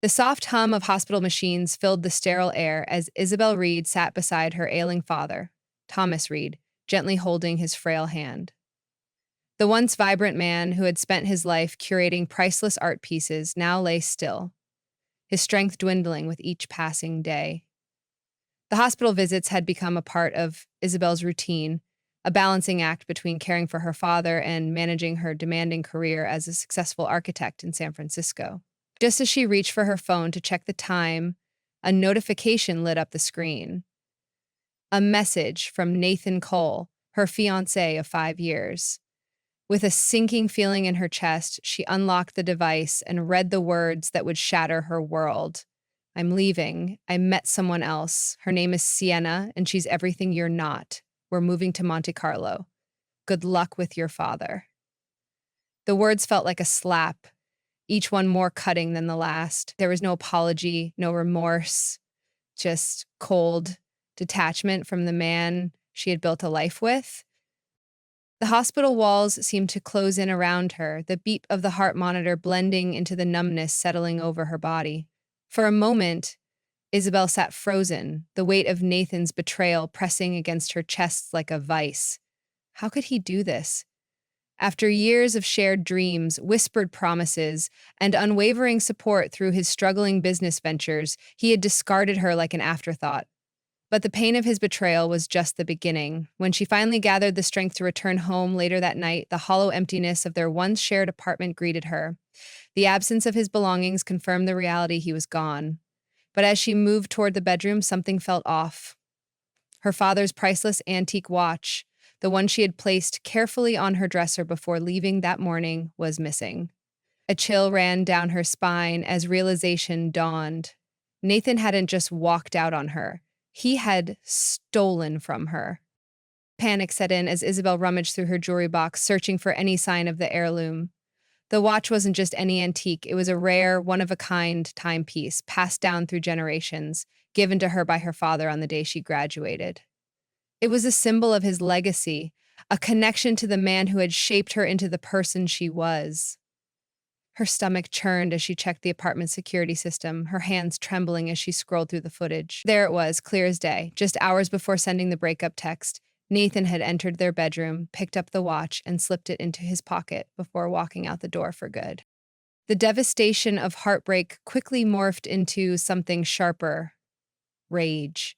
The soft hum of hospital machines filled the sterile air as Isabel Reed sat beside her ailing father, Thomas Reed, gently holding his frail hand. The once vibrant man who had spent his life curating priceless art pieces now lay still, his strength dwindling with each passing day. The hospital visits had become a part of Isabel's routine, a balancing act between caring for her father and managing her demanding career as a successful architect in San Francisco. Just as she reached for her phone to check the time, a notification lit up the screen. A message from Nathan Cole, her fiancé of 5 years. With a sinking feeling in her chest, she unlocked the device and read the words that would shatter her world. I'm leaving. I met someone else. Her name is Sienna, and she's everything you're not. We're moving to Monte Carlo. Good luck with your father. The words felt like a slap, each one more cutting than the last. There was no apology, no remorse, just cold detachment from the man she had built a life with. The hospital walls seemed to close in around her, the beep of the heart monitor blending into the numbness settling over her body. For a moment, Isabel sat frozen, the weight of Nathan's betrayal pressing against her chest like a vice. How could he do this? After years of shared dreams, whispered promises, and unwavering support through his struggling business ventures, he had discarded her like an afterthought. But the pain of his betrayal was just the beginning. When she finally gathered the strength to return home later that night, the hollow emptiness of their once shared apartment greeted her. The absence of his belongings confirmed the reality he was gone. But as she moved toward the bedroom, something felt off. Her father's priceless antique watch, the one she had placed carefully on her dresser before leaving that morning, was missing. A chill ran down her spine as realization dawned. Nathan hadn't just walked out on her. He had stolen from her. Panic set in as Isabel rummaged through her jewelry box, searching for any sign of the heirloom. The watch wasn't just any antique, it was a rare, one-of-a-kind timepiece, passed down through generations, given to her by her father on the day she graduated. It was a symbol of his legacy, a connection to the man who had shaped her into the person she was. Her stomach churned as she checked the apartment security system, her hands trembling as she scrolled through the footage. There it was, clear as day. Just hours before sending the breakup text, Nathan had entered their bedroom, picked up the watch, and slipped it into his pocket before walking out the door for good. The devastation of heartbreak quickly morphed into something sharper: rage.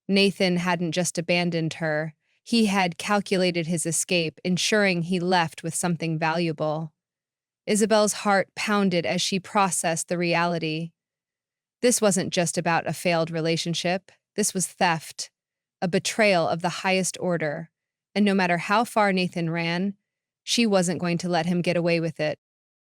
Nathan hadn't just abandoned her. He had calculated his escape, ensuring he left with something valuable. Isabel's heart pounded as she processed the reality. This wasn't just about a failed relationship. This was theft, a betrayal of the highest order. And no matter how far Nathan ran, she wasn't going to let him get away with it.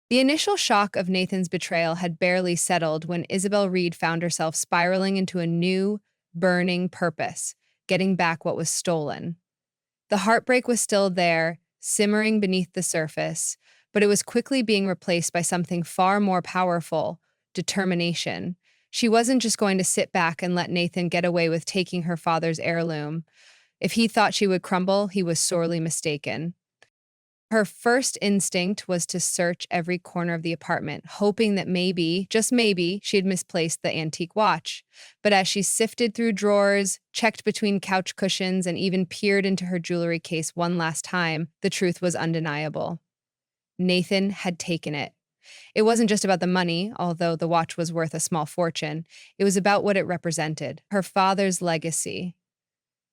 The initial shock of Nathan's betrayal had barely settled when Isabel Reed found herself spiraling into a new, burning purpose, getting back what was stolen. The heartbreak was still there, simmering beneath the surface, but it was quickly being replaced by something far more powerful: determination. She wasn't just going to sit back and let Nathan get away with taking her father's heirloom. If he thought she would crumble, he was sorely mistaken. Her first instinct was to search every corner of the apartment, hoping that maybe, just maybe, she had misplaced the antique watch. But as she sifted through drawers, checked between couch cushions, and even peered into her jewelry case one last time, the truth was undeniable. Nathan had taken it. It wasn't just about the money, although the watch was worth a small fortune. It was about what it represented: her father's legacy,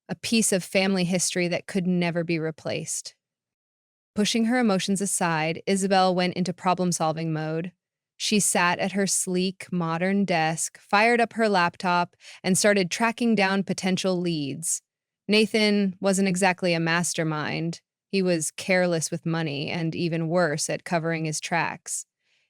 a piece of family history that could never be replaced. Pushing her emotions aside, Isabel went into problem-solving mode. She sat at her sleek, modern desk, fired up her laptop, and started tracking down potential leads. Nathan wasn't exactly a mastermind. He was careless with money and even worse at covering his tracks.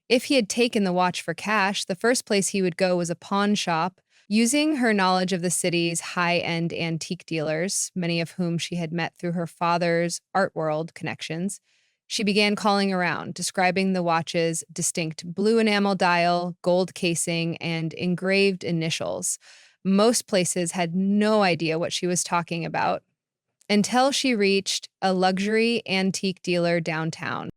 If he had taken the watch for cash, the first place he would go was a pawn shop. Using her knowledge of the city's high-end antique dealers, many of whom she had met through her father's art world connections, she began calling around, describing the watch's distinct blue enamel dial, gold casing, and engraved initials. Most places had no idea what she was talking about, until she reached a luxury antique dealer downtown.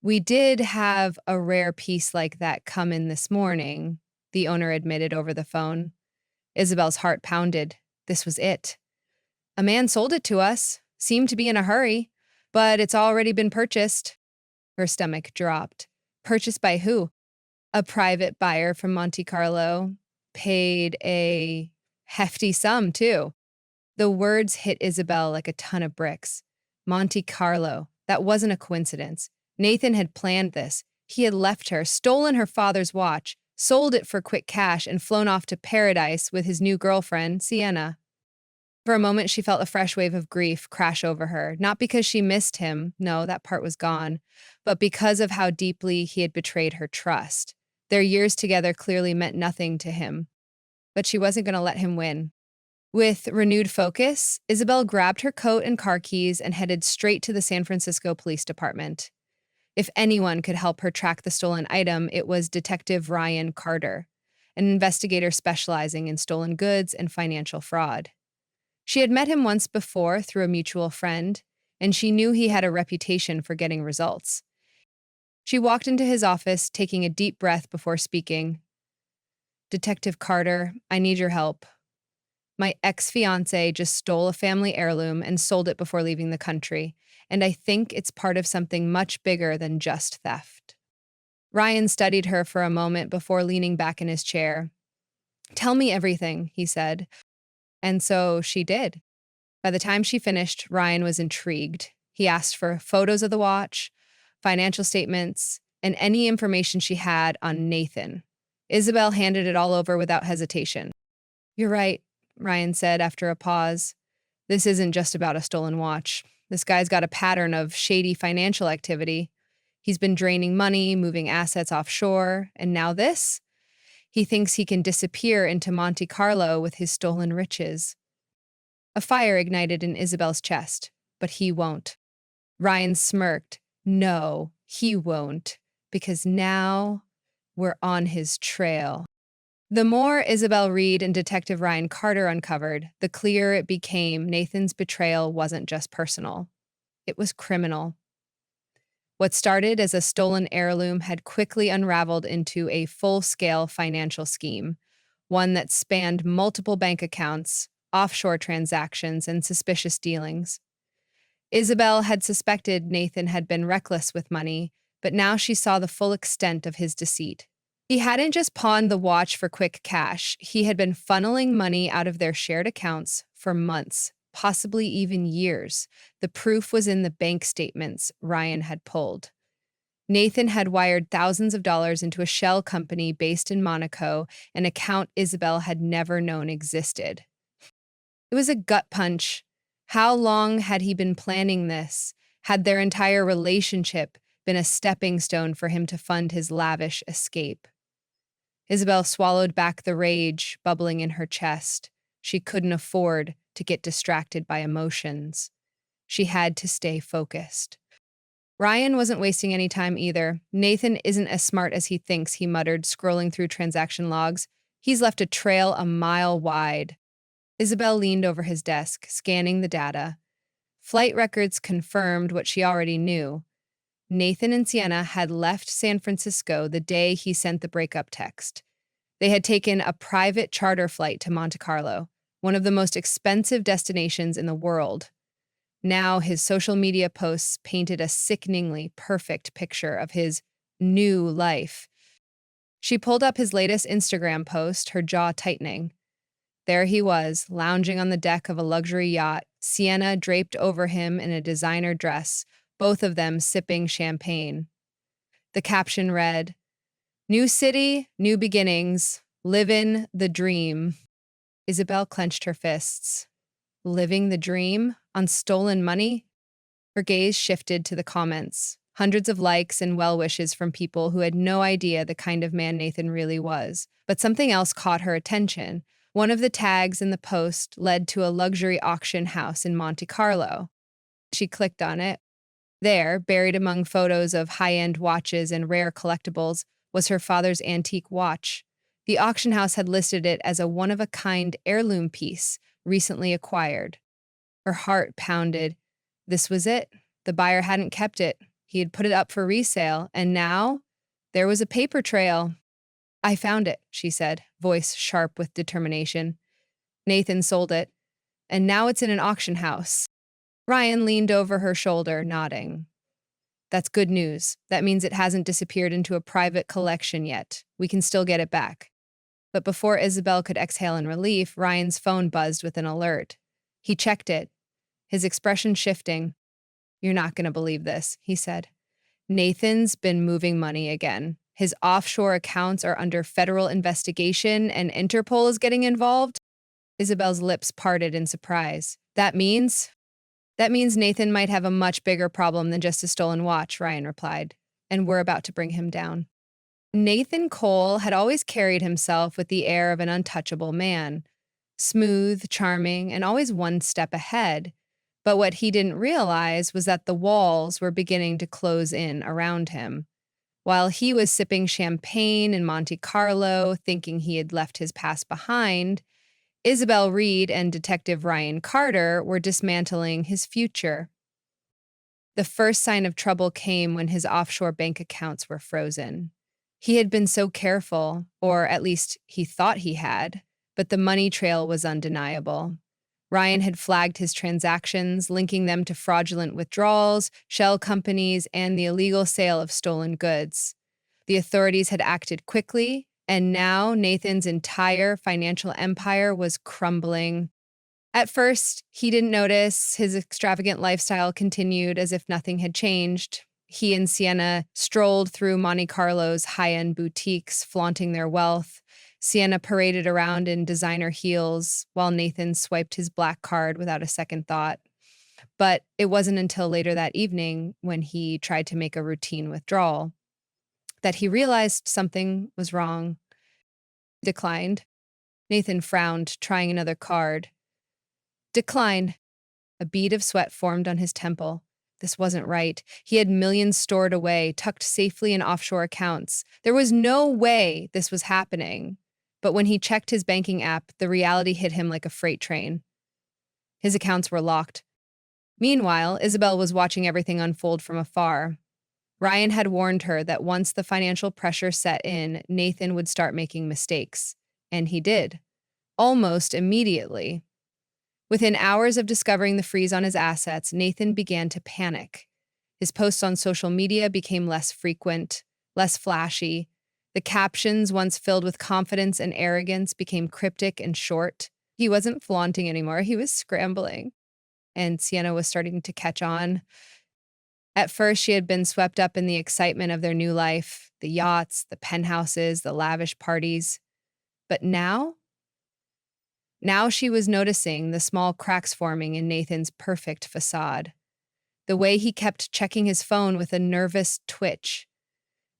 "We did have a rare piece like that come in this morning," the owner admitted over the phone. Isabel's heart pounded. This was it. A man sold it to us, seemed to be in a hurry, but it's already been purchased. Her stomach dropped. Purchased by who? A private buyer from Monte Carlo. Paid a hefty sum, too. The words hit Isabel like a ton of bricks. Monte Carlo. That wasn't a coincidence. Nathan had planned this. He had left her, stolen her father's watch, sold it for quick cash, and flown off to paradise with his new girlfriend, Sienna. For a moment, she felt a fresh wave of grief crash over her, not because she missed him, no, that part was gone, but because of how deeply he had betrayed her trust. Their years together clearly meant nothing to him, but she wasn't going to let him win. With renewed focus, Isabel grabbed her coat and car keys and headed straight to the San Francisco Police Department. If anyone could help her track the stolen item, it was Detective Ryan Carter, an investigator specializing in stolen goods and financial fraud. She had met him once before through a mutual friend, and she knew he had a reputation for getting results. She walked into his office, taking a deep breath before speaking. "Detective Carter, I need your help. My ex-fiancé just stole a family heirloom and sold it before leaving the country, and I think it's part of something much bigger than just theft." Ryan studied her for a moment before leaning back in his chair. "Tell me everything," he said. And so she did. By the time she finished, Ryan was intrigued. He asked for photos of the watch, financial statements, and any information she had on Nathan. Isabel handed it all over without hesitation. "You're right," Ryan said after a pause. "This isn't just about a stolen watch. This guy's got a pattern of shady financial activity. He's been draining money, moving assets offshore, and now this? He thinks he can disappear into Monte Carlo with his stolen riches." A fire ignited in Isabel's chest, but he won't. Ryan smirked. "No, he won't, because now we're on his trail." The more Isabel Reed and Detective Ryan Carter uncovered, the clearer it became Nathan's betrayal wasn't just personal. It was criminal. What started as a stolen heirloom had quickly unraveled into a full-scale financial scheme, one that spanned multiple bank accounts, offshore transactions, and suspicious dealings. Isabel had suspected Nathan had been reckless with money, but now she saw the full extent of his deceit. He hadn't just pawned the watch for quick cash, he had been funneling money out of their shared accounts for months, possibly even years. The proof was in the bank statements Ryan had pulled. Nathan had wired thousands of dollars into a shell company based in Monaco, an account Isabel had never known existed. It was a gut punch. How long had he been planning this? Had their entire relationship been a stepping stone for him to fund his lavish escape? Isabel swallowed back the rage bubbling in her chest. She couldn't afford to get distracted by emotions. She had to stay focused. Ryan wasn't wasting any time either. "Nathan isn't as smart as he thinks," he muttered, scrolling through transaction logs. "He's left a trail a mile wide." Isabel leaned over his desk, scanning the data. Flight records confirmed what she already knew. Nathan and Sienna had left San Francisco the day he sent the breakup text. They had taken a private charter flight to Monte Carlo, one of the most expensive destinations in the world. Now his social media posts painted a sickeningly perfect picture of his new life. She pulled up his latest Instagram post, her jaw tightening. There he was, lounging on the deck of a luxury yacht, Sienna draped over him in a designer dress, both of them sipping champagne. The caption read, "New city, new beginnings, livin' the dream." Isabel clenched her fists. Living the dream? On stolen money? Her gaze shifted to the comments. Hundreds of likes and well wishes from people who had no idea the kind of man Nathan really was. But something else caught her attention. One of the tags in the post led to a luxury auction house in Monte Carlo. She clicked on it. There, buried among photos of high-end watches and rare collectibles, was her father's antique watch. The auction house had listed it as a one-of-a-kind heirloom piece, recently acquired. Her heart pounded. This was it. The buyer hadn't kept it. He had put it up for resale, and now there was a paper trail. I found it, she said, voice sharp with determination. Nathan sold it, and now it's in an auction house. Ryan leaned over her shoulder, nodding. That's good news. That means it hasn't disappeared into a private collection yet. We can still get it back. But before Isabel could exhale in relief, Ryan's phone buzzed with an alert. He checked it, his expression shifting. You're not going to believe this, he said. Nathan's been moving money again. His offshore accounts are under federal investigation and Interpol is getting involved. Isabel's lips parted in surprise. That means Nathan might have a much bigger problem than just a stolen watch, Ryan replied, and we're about to bring him down. Nathan Cole had always carried himself with the air of an untouchable man, smooth, charming, and always one step ahead. But what he didn't realize was that the walls were beginning to close in around him. While he was sipping champagne in Monte Carlo, thinking he had left his past behind, Isabel Reed and Detective Ryan Carter were dismantling his future. The first sign of trouble came when his offshore bank accounts were frozen. He had been so careful, or at least he thought he had, but the money trail was undeniable. Ryan had flagged his transactions, linking them to fraudulent withdrawals, shell companies, and the illegal sale of stolen goods. The authorities had acted quickly, and now Nathan's entire financial empire was crumbling. At first, he didn't notice. His extravagant lifestyle continued as if nothing had changed. He and Sienna strolled through Monte Carlo's high-end boutiques, flaunting their wealth. Sienna paraded around in designer heels, while Nathan swiped his black card without a second thought. But it wasn't until later that evening, when he tried to make a routine withdrawal, that he realized something was wrong. Declined. Nathan frowned, trying another card. Decline. A bead of sweat formed on his temple. This wasn't right. He had millions stored away, tucked safely in offshore accounts. There was no way this was happening. But when he checked his banking app, the reality hit him like a freight train. His accounts were locked. Meanwhile, Isabel was watching everything unfold from afar. Ryan had warned her that once the financial pressure set in, Nathan would start making mistakes. And he did. Almost immediately. Within hours of discovering the freeze on his assets, Nathan began to panic. His posts on social media became less frequent, less flashy. The captions, once filled with confidence and arrogance, became cryptic and short. He wasn't flaunting anymore, he was scrambling. And Sienna was starting to catch on. At first, she had been swept up in the excitement of their new life, the yachts, the penthouses, the lavish parties. But now she was noticing the small cracks forming in Nathan's perfect facade. The way he kept checking his phone with a nervous twitch.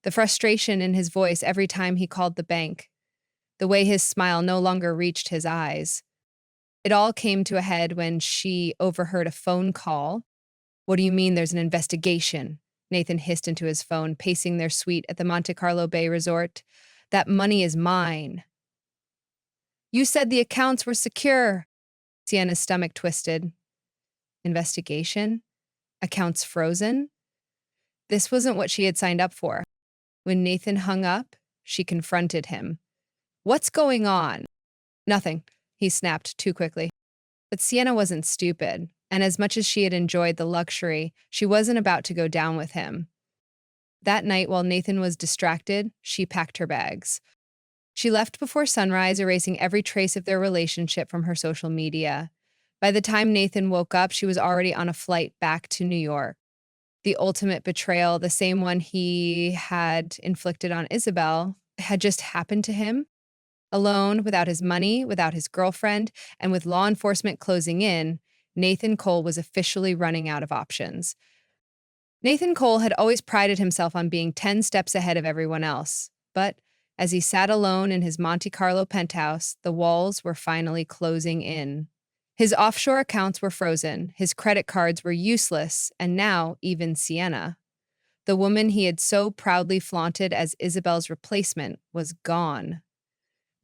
The frustration in his voice every time he called the bank. The way his smile no longer reached his eyes. It all came to a head when she overheard a phone call. What do you mean there's an investigation? Nathan hissed into his phone, pacing their suite at the Monte Carlo Bay Resort. That money is mine. You said the accounts were secure. Sienna's stomach twisted. Investigation? Accounts frozen? This wasn't what she had signed up for. When Nathan hung up, she confronted him. What's going on? Nothing, he snapped too quickly. But Sienna wasn't stupid, and as much as she had enjoyed the luxury, she wasn't about to go down with him. That night, while Nathan was distracted, she packed her bags. She left before sunrise, erasing every trace of their relationship from her social media. By the time Nathan woke up, she was already on a flight back to New York. The ultimate betrayal, the same one he had inflicted on Isabel, had just happened to him. Alone, without his money, without his girlfriend, and with law enforcement closing in, Nathan Cole was officially running out of options. Nathan Cole had always prided himself on being 10 steps ahead of everyone else. But as he sat alone in his Monte Carlo penthouse, the walls were finally closing in. His offshore accounts were frozen, his credit cards were useless, and now even Sienna, the woman he had so proudly flaunted as Isabel's replacement, was gone.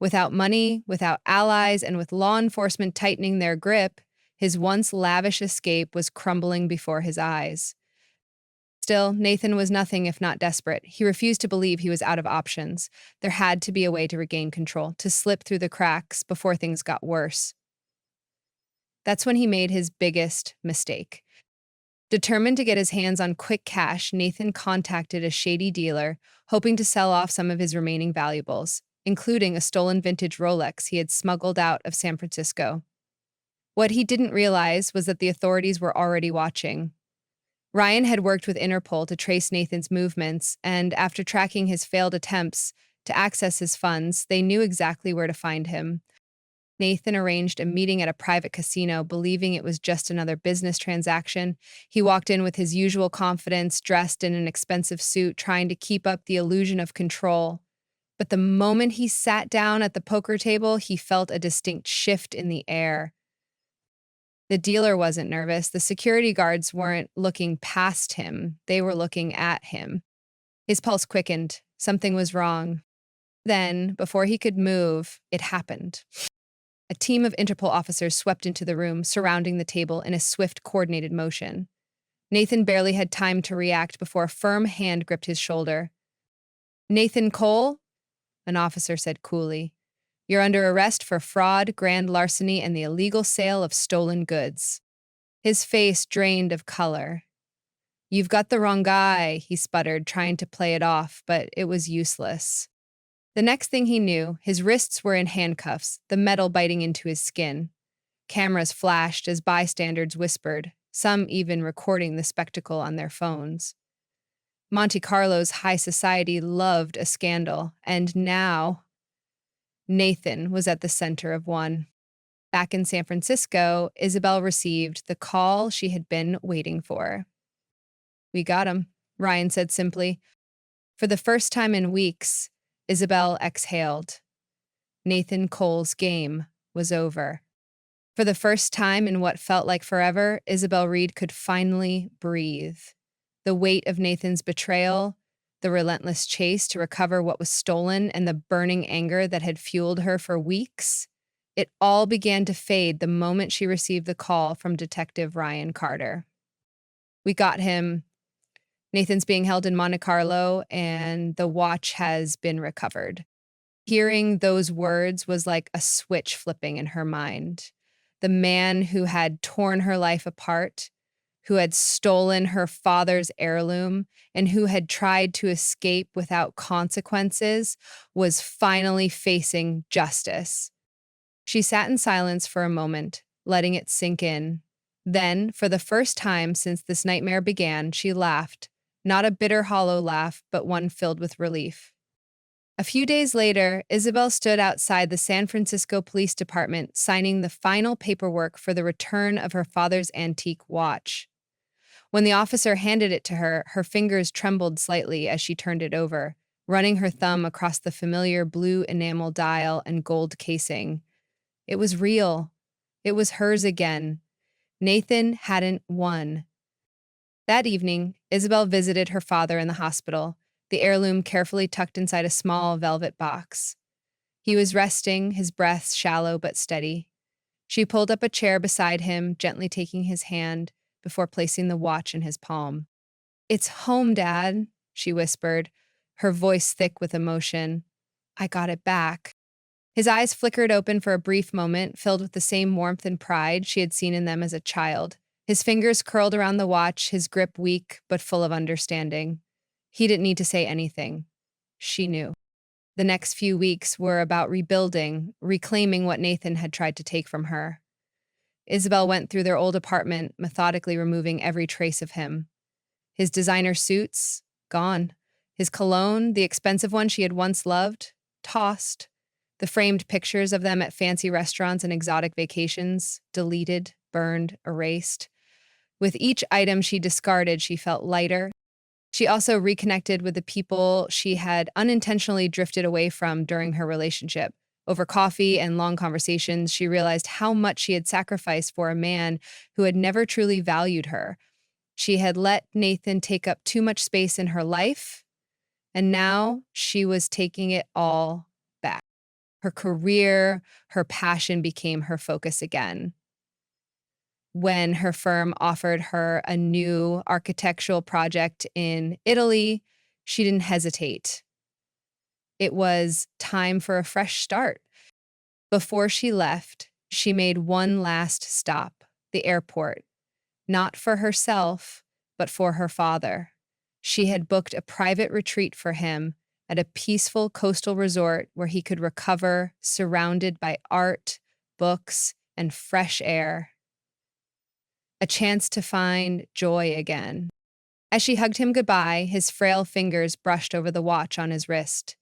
Without money, without allies, and with law enforcement tightening their grip, his once lavish escape was crumbling before his eyes. Still, Nathan was nothing if not desperate. He refused to believe he was out of options. There had to be a way to regain control, to slip through the cracks before things got worse. That's when he made his biggest mistake. Determined to get his hands on quick cash, Nathan contacted a shady dealer, hoping to sell off some of his remaining valuables, including a stolen vintage Rolex he had smuggled out of San Francisco. What he didn't realize was that the authorities were already watching. Ryan had worked with Interpol to trace Nathan's movements, and after tracking his failed attempts to access his funds, they knew exactly where to find him. Nathan arranged a meeting at a private casino, believing it was just another business transaction. He walked in with his usual confidence, dressed in an expensive suit, trying to keep up the illusion of control. But the moment he sat down at the poker table, he felt a distinct shift in the air. The dealer wasn't nervous. The security guards weren't looking past him. They were looking at him. His pulse quickened. Something was wrong. Then, before he could move, it happened. A team of Interpol officers swept into the room, surrounding the table in a swift, coordinated motion. Nathan barely had time to react before a firm hand gripped his shoulder. "Nathan Cole?" an officer said coolly. "You're under arrest for fraud, grand larceny, and the illegal sale of stolen goods." His face drained of color. "You've got the wrong guy," he sputtered, trying to play it off, but it was useless. The next thing he knew, his wrists were in handcuffs, the metal biting into his skin. Cameras flashed as bystanders whispered, some even recording the spectacle on their phones. Monte Carlo's high society loved a scandal, and now Nathan was at the center of one. Back in San Francisco, Isabel received the call she had been waiting for. "We got him," Ryan said simply. For the first time in weeks, Isabel exhaled. Nathan Cole's game was over. For the first time in what felt like forever, Isabel Reed could finally breathe. The weight of Nathan's betrayal, the relentless chase to recover what was stolen, and the burning anger that had fueled her for weeks, it all began to fade the moment she received the call from Detective Ryan Carter. "We got him. Nathan's being held in Monte Carlo, and the watch has been recovered." Hearing those words was like a switch flipping in her mind. The man who had torn her life apart, who had stolen her father's heirloom, and who had tried to escape without consequences, was finally facing justice. She sat in silence for a moment, letting it sink in. Then, for the first time since this nightmare began, she laughed, not a bitter, hollow laugh, but one filled with relief. A few days later, Isabel stood outside the San Francisco Police Department signing the final paperwork for the return of her father's antique watch. When the officer handed it to her, her fingers trembled slightly as she turned it over, running her thumb across the familiar blue enamel dial and gold casing. It was real. It was hers again. Nathan hadn't won. That evening, Isabel visited her father in the hospital, the heirloom carefully tucked inside a small velvet box. He was resting, his breath shallow but steady. She pulled up a chair beside him, gently taking his hand before placing the watch in his palm. "It's home, Dad," she whispered, her voice thick with emotion. "I got it back." His eyes flickered open for a brief moment, filled with the same warmth and pride she had seen in them as a child. His fingers curled around the watch, his grip weak but full of understanding. He didn't need to say anything. She knew. The next few weeks were about rebuilding, reclaiming what Nathan had tried to take from her. Isabel went through their old apartment, methodically removing every trace of him. His designer suits, gone. His cologne, the expensive one she had once loved, tossed. The framed pictures of them at fancy restaurants and exotic vacations, deleted, burned, erased. With each item she discarded, she felt lighter. She also reconnected with the people she had unintentionally drifted away from during her relationship. Over coffee and long conversations, she realized how much she had sacrificed for a man who had never truly valued her. She had let Nathan take up too much space in her life, and now she was taking it all back. Her career, her passion became her focus again. When her firm offered her a new architectural project in Italy, she didn't hesitate. It was time for a fresh start. Before she left, she made one last stop, the airport, not for herself, but for her father. She had booked a private retreat for him at a peaceful coastal resort where he could recover, surrounded by art, books, and fresh air. A chance to find joy again. As she hugged him goodbye, his frail fingers brushed over the watch on his wrist.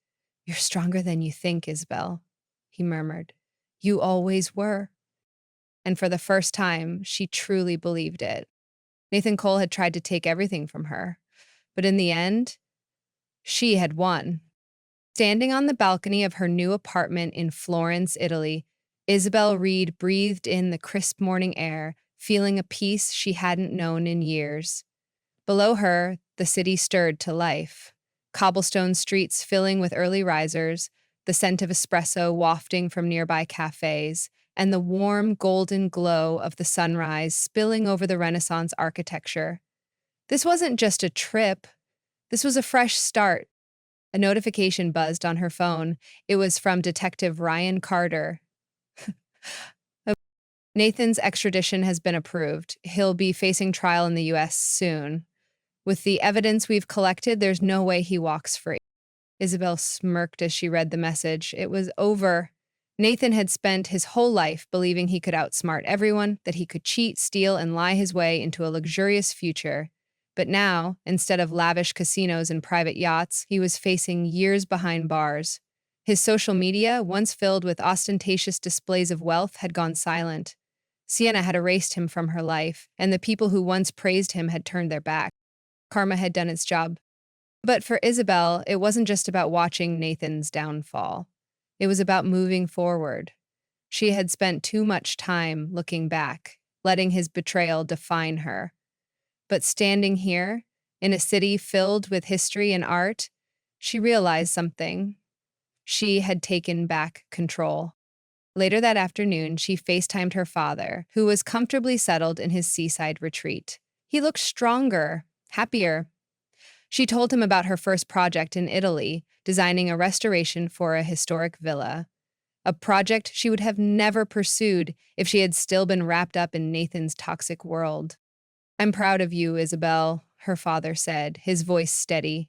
"You're stronger than you think, Isabel," he murmured. "You always were." And for the first time, she truly believed it. Nathan Cole had tried to take everything from her, but in the end, she had won. Standing on the balcony of her new apartment in Florence, Italy, Isabel Reed breathed in the crisp morning air, feeling a peace she hadn't known in years. Below her, the city stirred to life. Cobblestone streets filling with early risers, the scent of espresso wafting from nearby cafes, and the warm golden glow of the sunrise spilling over the Renaissance architecture. This wasn't just a trip. This was a fresh start. A notification buzzed on her phone. It was from Detective Ryan Carter. Nathan's extradition has been approved. He'll be facing trial in the U.S. soon. With the evidence we've collected, there's no way he walks free. Isabel smirked as she read the message. It was over. Nathan had spent his whole life believing he could outsmart everyone, that he could cheat, steal, and lie his way into a luxurious future. But now, instead of lavish casinos and private yachts, he was facing years behind bars. His social media, once filled with ostentatious displays of wealth, had gone silent. Sienna had erased him from her life, and the people who once praised him had turned their back. Karma had done its job. But for Isabel, it wasn't just about watching Nathan's downfall. It was about moving forward. She had spent too much time looking back, letting his betrayal define her. But standing here, in a city filled with history and art, she realized something. She had taken back control. Later that afternoon, she FaceTimed her father, who was comfortably settled in his seaside retreat. He looked stronger, happier. She told him about her first project in Italy, designing a restoration for a historic villa, a project she would have never pursued if she had still been wrapped up in Nathan's toxic world. "I'm proud of you, Isabel," her father said, his voice steady.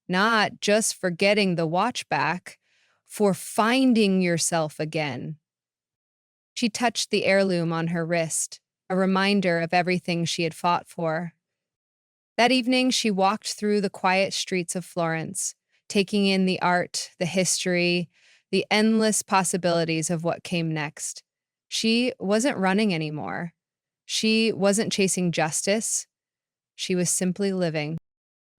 "Not just for getting the watch back, for finding yourself again." She touched the heirloom on her wrist, a reminder of everything she had fought for. That evening, she walked through the quiet streets of Florence, taking in the art, the history, the endless possibilities of what came next. She wasn't running anymore. She wasn't chasing justice. She was simply living.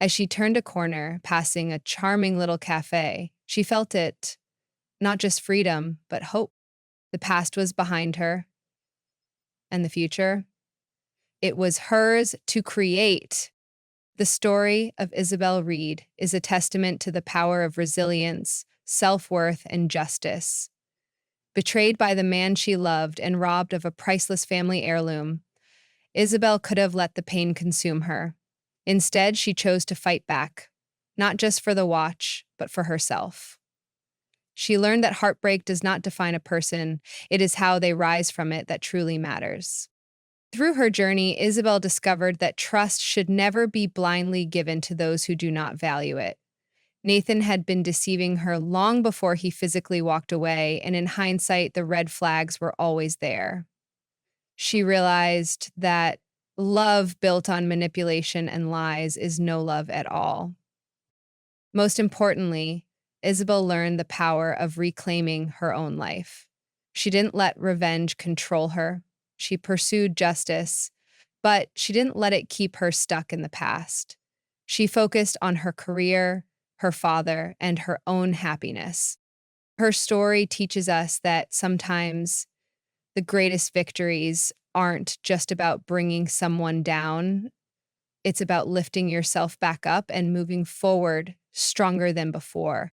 As she turned a corner, passing a charming little cafe, she felt it, not just freedom, but hope. The past was behind her. And the future? It was hers to create. The story of Isabel Reed is a testament to the power of resilience, self-worth, and justice. Betrayed by the man she loved and robbed of a priceless family heirloom, Isabel could have let the pain consume her. Instead, she chose to fight back, not just for the watch, but for herself. She learned that heartbreak does not define a person. It is how they rise from it that truly matters. Through her journey, Isabel discovered that trust should never be blindly given to those who do not value it. Nathan had been deceiving her long before he physically walked away, and in hindsight, the red flags were always there. She realized that love built on manipulation and lies is no love at all. Most importantly, Isabel learned the power of reclaiming her own life. She didn't let revenge control her. She pursued justice, but she didn't let it keep her stuck in the past. She focused on her career, her father, and her own happiness. Her story teaches us that sometimes the greatest victories aren't just about bringing someone down. It's about lifting yourself back up and moving forward stronger than before.